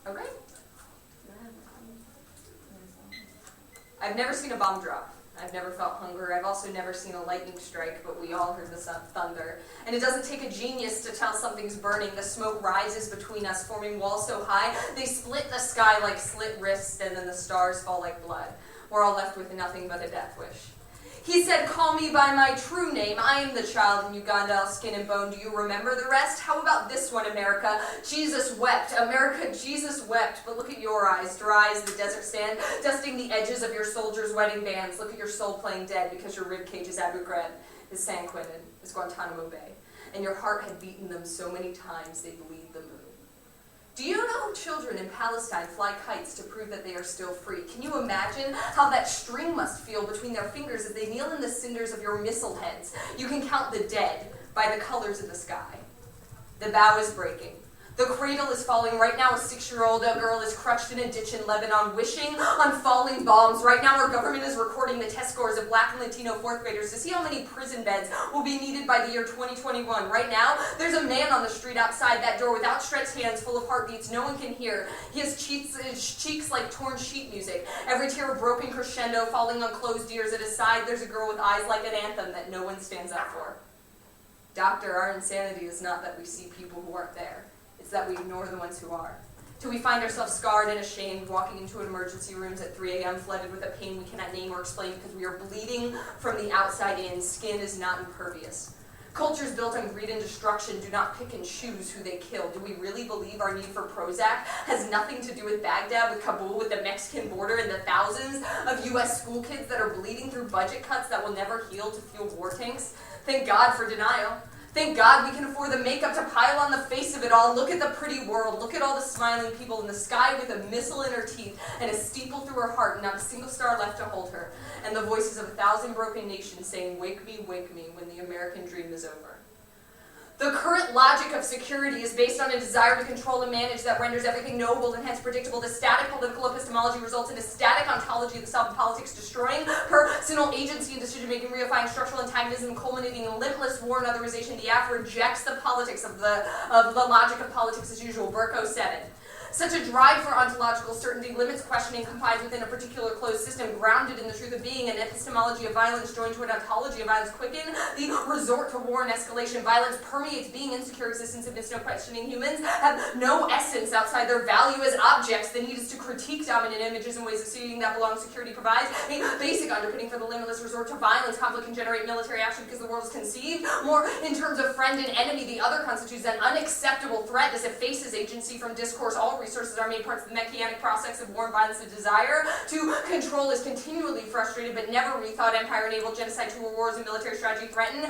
Okay. I've never seen a bomb drop. I've never felt hunger. I've also never seen a lightning strike, but we all heard the thunder. And it doesn't take a genius to tell something's burning. The smoke rises between us, forming walls so high, they split the sky like slit wrists, and then the stars fall like blood. We're all left with nothing but a death wish. He said, call me by my true name. I am the child in Uganda, all skin and bone. Do you remember the rest? How about this one, America? Jesus wept. America, Jesus wept. But look at your eyes, dry as the desert sand, dusting the edges of your soldiers' wedding bands. Look at your soul playing dead because your ribcage is Abu Ghraib, is San Quentin, is Guantanamo Bay. And your heart had beaten them so many times they bleed the moon. Do you know children in Palestine fly kites to prove that they are still free? Can you imagine how that string must feel between their fingers as they kneel in the cinders of your missile heads? You can count the dead by the colors of the sky. The bow is breaking. The cradle is falling. Right now, a 6-year-old girl is crushed in a ditch in Lebanon, wishing on falling bombs. Right now, our government is recording the test scores of Black and Latino 4th graders to see how many prison beds will be needed by the year 2021. Right now, there's a man on the street outside that door with outstretched hands full of heartbeats no one can hear. He has cheeks like torn sheet music. Every tear a broken crescendo falling on closed ears. At his side, there's a girl with eyes like an anthem that no one stands up for. Doctor, our insanity is not that we see people who aren't there. It's that we ignore the ones who are. Till we find ourselves scarred and ashamed, walking into emergency rooms at 3 a.m., flooded with a pain we cannot name or explain because we are bleeding from the outside in. Skin is not impervious. Cultures built on greed and destruction do not pick and choose who they kill. Do we really believe our need for Prozac has nothing to do with Baghdad, with Kabul, with the Mexican border, and the thousands of U.S. school kids that are bleeding through budget cuts that will never heal to fuel war tanks? Thank God for denial. Thank God we can afford the makeup to pile on the face of it all. Look at the pretty world. Look at all the smiling people in the sky with a missile in her teeth and a steeple through her heart and not a single star left to hold her. And the voices of 1,000 broken nations saying, wake me, when the American dream is over. The current logic of security is based on a desire to control and manage that renders everything knowable and hence predictable. The static political epistemology results in a static ontology of the self and politics, destroying personal agency and decision-making, reifying structural antagonism, culminating in limitless war and otherization. The Af rejects the politics of the logic of politics as usual. Burko 7. Such a drive for ontological certainty limits questioning, confines within a particular closed system, grounded in the truth of being. An epistemology of violence joined to an ontology of violence quicken the resort to war and escalation. Violence permeates being, insecure existence amidst no questioning. Humans have no essence outside their value as objects. The need is to critique dominant images and ways of seeing that belong. Security provides a basic underpinning for the limitless resort to violence. Conflict can generate military action because the world is conceived more in terms of friend and enemy. The other constitutes an unacceptable threat as it faces agency from discourse. All resources are made parts of the mechanic process of war and violence. The desire to control is continually frustrated but never rethought. Empire enabled genocide, true wars, and military strategy threaten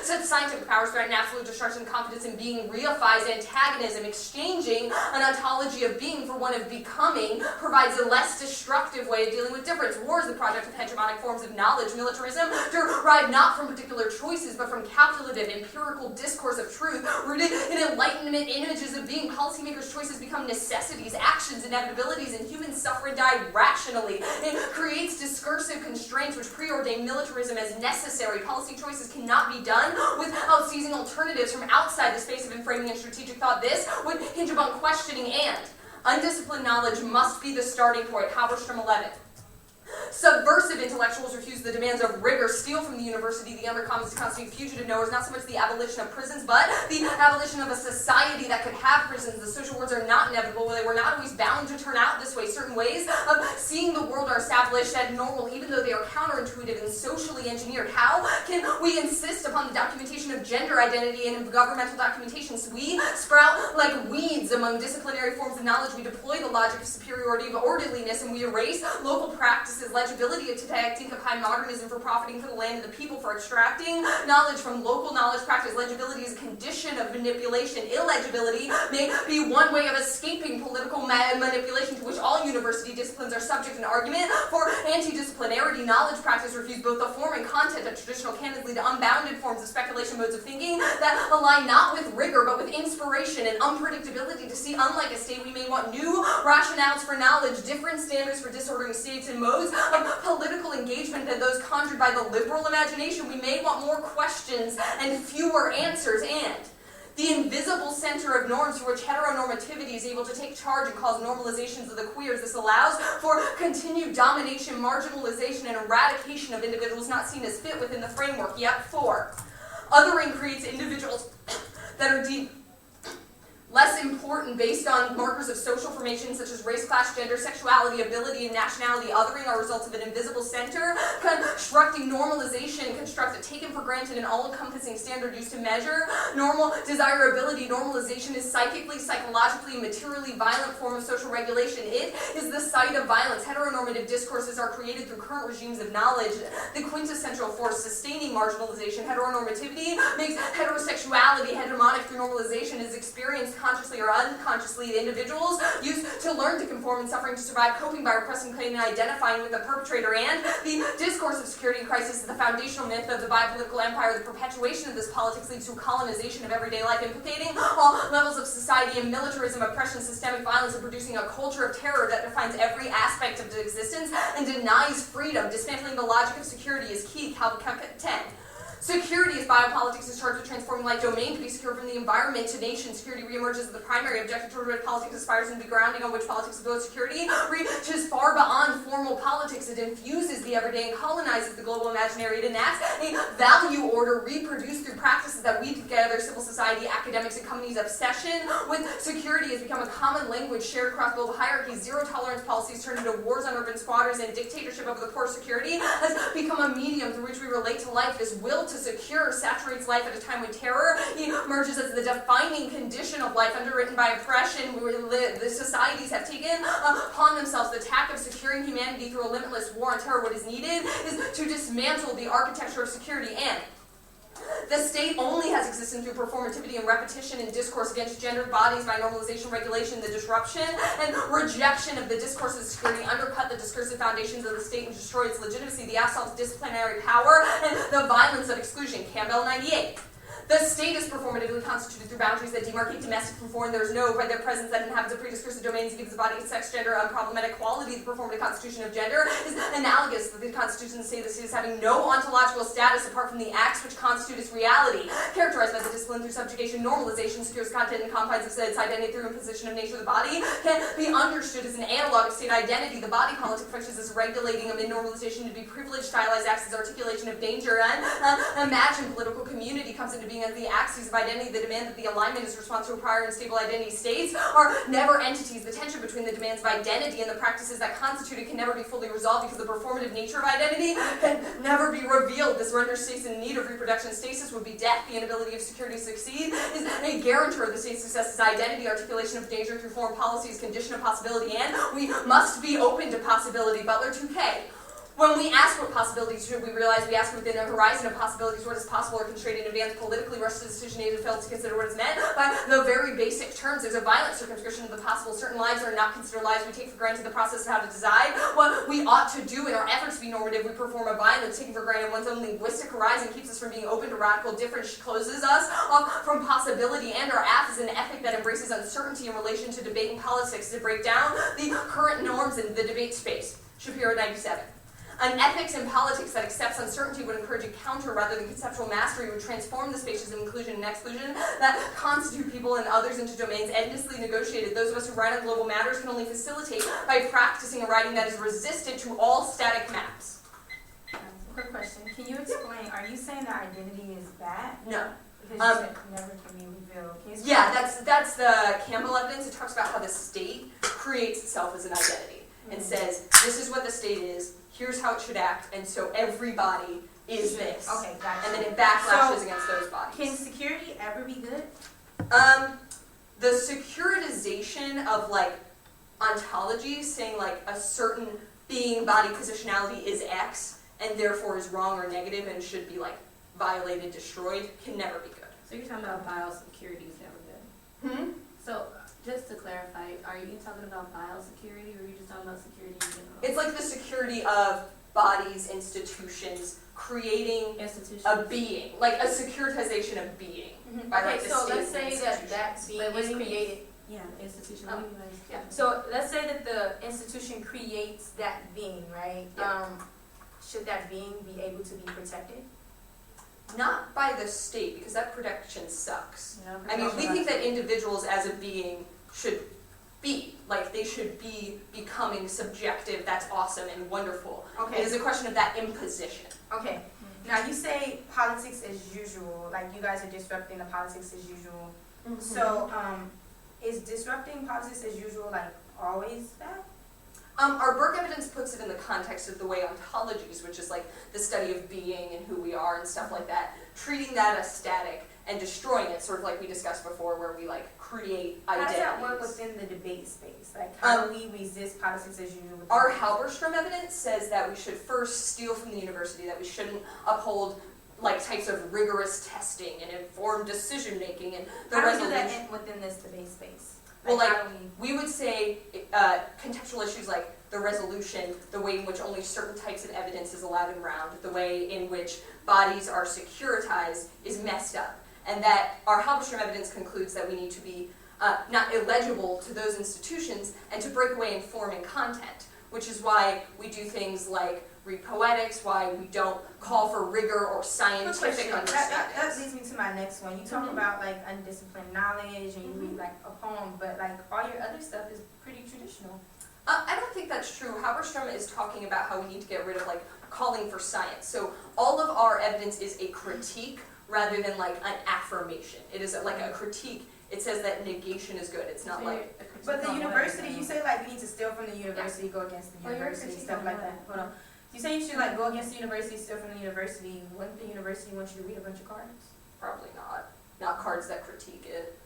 such scientific powers threaten absolute destruction. Confidence in being reifies antagonism. Exchanging an ontology of being for one of becoming provides a less destructive way of dealing with difference. War is the project of hegemonic forms of knowledge. Militarism derived not from particular choices but from calculative empirical discourse of truth rooted in enlightenment images of being. Policymakers' choices become necessities, actions, inevitabilities, and humans suffer and die rationally. It creates discursive constraints which preordain militarism as necessary. Policy choices cannot be done without seizing alternatives from outside the space of framing and strategic thought. This would hinge upon questioning, and undisciplined knowledge must be the starting point. Haberstrom 11. Subversive intellectuals refuse the demands of rigor, steal from the university the undercommons to constitute fugitive knowers, not so much the abolition of prisons, but the abolition of a society that could have prisons. The social worlds are not inevitable. They were not always bound to turn out this way. Certain ways of seeing the world are established as normal, even though they are counterintuitive and socially engineered. How can we insist upon the documentation of gender identity and governmental documentations? We sprout like weeds among disciplinary forms of knowledge. We deploy the logic of superiority, of orderliness, and we erase local practices. Legibility of didactic of high modernism for profiting for the land and the people, for extracting knowledge from local knowledge practice. Legibility is a condition of manipulation. Illegibility may be one way of escaping political manipulation to which all university disciplines are subject. An argument for anti-disciplinarity. Knowledge practice refuse both the form and content of traditional canons, lead to unbounded forms of speculation, modes of thinking that align not with rigor but with inspiration and unpredictability. To see unlike a state, we may want new rationales for knowledge, different standards for disordering states and modes of political engagement than those conjured by the liberal imagination. We may want more questions and fewer answers, and The invisible center of norms through which heteronormativity is able to take charge and cause normalizations of the queers. This allows for continued domination, marginalization, and eradication of individuals not seen as fit within the framework. Yet 4. Othering creates individuals that are deemed less important based on markers of social formation such as race, class, gender, sexuality, ability, and nationality. Othering are results of an invisible center. Constructing normalization constructs a taken for granted and all-encompassing standard used to measure normal desirability. Normalization is psychically, psychologically, and materially violent form of social regulation. It is the site of violence. Heteronormative discourses are created through current regimes of knowledge. The quintessential force sustaining marginalization. Heteronormativity makes heterosexuality hegemonic through normalization is experienced consciously or unconsciously. The individuals used to learn to conform and suffering to survive, coping by repressing pain and identifying with the perpetrator. And the discourse of security and crisis is the foundational myth of the biopolitical empire. The perpetuation of this politics leads to colonization of everyday life, implicating all levels of society and militarism, oppression, systemic violence, and producing a culture of terror that defines every aspect of existence and denies freedom. Dismantling the logic of security is key. Calvin 10. Security as biopolitics is charged with transforming life domain to be secure from the environment to nation. Security reemerges as the primary objective toward which politics aspires and the grounding on which politics builds. Security reaches far beyond formal politics. It infuses the everyday and colonizes the global imaginary. It enacts a value order reproduced through practices that weave together civil society, academics, and companies. Obsession with security has become a common language shared across global hierarchies. Zero-tolerance policies turn into wars on urban squatters and dictatorship over the poor. Security has become a medium through which we relate to life. This will to secure saturates life at a time when terror emerges as the defining condition of life, underwritten by oppression. The societies have taken upon themselves the task of securing humanity through a limitless war on terror. What is needed is to dismantle the architecture of security, and the state only has existence through performativity and repetition and discourse against gendered bodies by normalization, regulation. The disruption and rejection of the discourse of security undercut the discursive foundations of the state and destroy its legitimacy. The assault of disciplinary power and the violence of exclusion. Campbell 98. The state is performatively constituted through boundaries that demarcate domestic from foreign. There is no by their presence that inhabits the prediscursive domains and gives the body sex, gender, unproblematic quality. The performative constitution of gender is analogous to the constitution of the state as having no ontological status apart from the acts which constitute its reality. Characterized by the discipline through subjugation, normalization secures content and confines of its identity through imposition of nature. The body can be understood as an analog of state identity. The body politic functions as regulating amid normalization to be privileged, stylized acts as articulation of danger, and imagined political community comes into being as the axes of identity. The demand that the alignment is response to a prior and stable identity. States are never entities. The tension between the demands of identity and the practices that constitute it can never be fully resolved because the performative nature of identity can never be revealed. This renders states in need of reproduction. Stasis would be death. The inability of security to succeed is a guarantor of the state's success as identity. Articulation of danger through foreign policy is condition of possibility, and we must be open to possibility. Butler 2K. When we ask what possibilities should we realize, we ask within a horizon of possibilities what is possible or constrained in advance. Politically, rushed decision aid failed to consider what is meant by the very basic terms. There's a violent circumscription of the possible. Certain lives are not considered lives. We take for granted the process of how to decide what we ought to do. In our efforts to be normative, we perform a violence. Taking for granted one's own linguistic horizon keeps us from being open to radical difference, closes us off from possibility, and our act is an ethic that embraces uncertainty in relation to debate and politics to break down the current norms in the debate space. Shapiro 97. An ethics in politics that accepts uncertainty would encourage a counter rather than conceptual mastery, would transform the spaces of inclusion and exclusion that constitute people and others into domains endlessly negotiated. Those of us who write on global matters can only facilitate by practicing a writing that is resistant to all static maps. Quick question. Can you explain, are you saying that identity is bad? No. Because you said never can be revealed. Yeah, that's the Campbell evidence. It talks about how the state creates itself as an identity and says, this is what the state is, here's how it should act, and so everybody is this. Okay, gotcha. And then it backlashes against those bodies. Can security ever be good? The securitization of like ontologies, saying like a certain being body positionality is X and therefore is wrong or negative and should be like violated, destroyed, can never be good. So you're talking about biosecurity is never good. So just to clarify, are you talking about biosecurity or are you just talking about security in general? It's like the security of bodies, institutions, creating a being, like a securitization of being. By like the so state let's say that being Wait, what is do you mean? created. Yeah, institution. Oh, What do you mean by yeah. So let's say that the institution creates that being, right? Yeah. Should that being be able to be protected? Not by the state, because that protection sucks. You know, I mean, we think that professional- individuals as a being should be, like, they should be becoming subjective, that's awesome and wonderful. It Okay, is a question of that imposition. okay. Now you say politics as usual, like you guys are disrupting the politics as usual. So, is disrupting politics as usual like always bad? Our Burke evidence puts it in the context of the way ontologies, which is like the study of being and who we are and stuff like that, treating that as static and destroying it, sort of like we discussed before, where we like create How does identities. that work within the debate space? Like, how do we resist politics as usual? within Our the- Halberstrom evidence says that we should first steal from the university, that we shouldn't uphold like types of rigorous testing and informed decision making and the How do we do resolution. that within this debate space? Well, like, how do we? We would say contextual issues like the resolution, the way in which only certain types of evidence is allowed in round, the way in which bodies are securitized is messed up. And that our Halberstrom evidence concludes that we need to be not illegible to those institutions and to break away in form and content, which is why we do things like read poetics, why we don't call for rigor or Quick scientific question. understanding. That leads me to my next one. You talk Mhm. about like undisciplined knowledge and you Mhm. read like a poem, but like all your other stuff is pretty traditional. I don't think that's true. Halberstrom is talking about how we need to get rid of like calling for science. So all of our evidence is a critique rather than like an affirmation. It is like a critique. It says that negation is good. It's not So like you're a critique But the on what university, you're you saying. say like you need to steal from the university, go against the Well, you're a university, critique stuff on like what? that. Hold on. You say you should like go against the university, steal from the university. Wouldn't the university want you to read a bunch of cards? probably not cards that critique it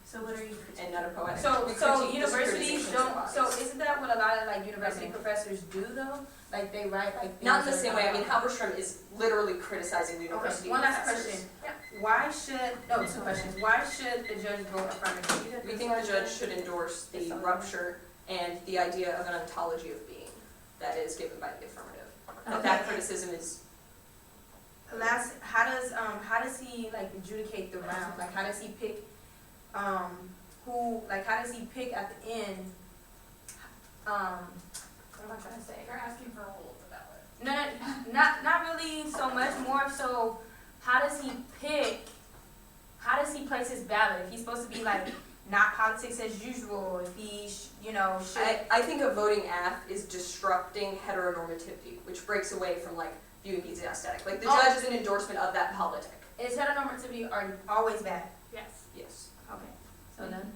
So what are you critiquing? and not a poetic. So, We so critique universities discriminations of don't, so bodies. isn't that what a lot of like university Okay. professors do though? Like they write like. Not in the things same that way. are I mean, Halberstrom is literally criticizing the Okay, university one last professors. question. Why should, no, two questions. Why should the judge vote affirmative? We think the judge should endorse the rupture and the idea of an ontology of being that is given by the affirmative. That Okay. criticism is Last, how does he like adjudicate the round? Like how does he pick, who, like how does he pick at the end, what am I trying to say? You're asking for a rule about it. No, not really so much, more so, how does he place his ballot? If he's supposed to be like, not politics as usual, if he, should. I think a voting act is disrupting heteronormativity, which breaks away from like viewing these as static. Like the Oh. judge is an endorsement of that politic. Is heteronormativity always bad? Yes. Yes. Okay. So done?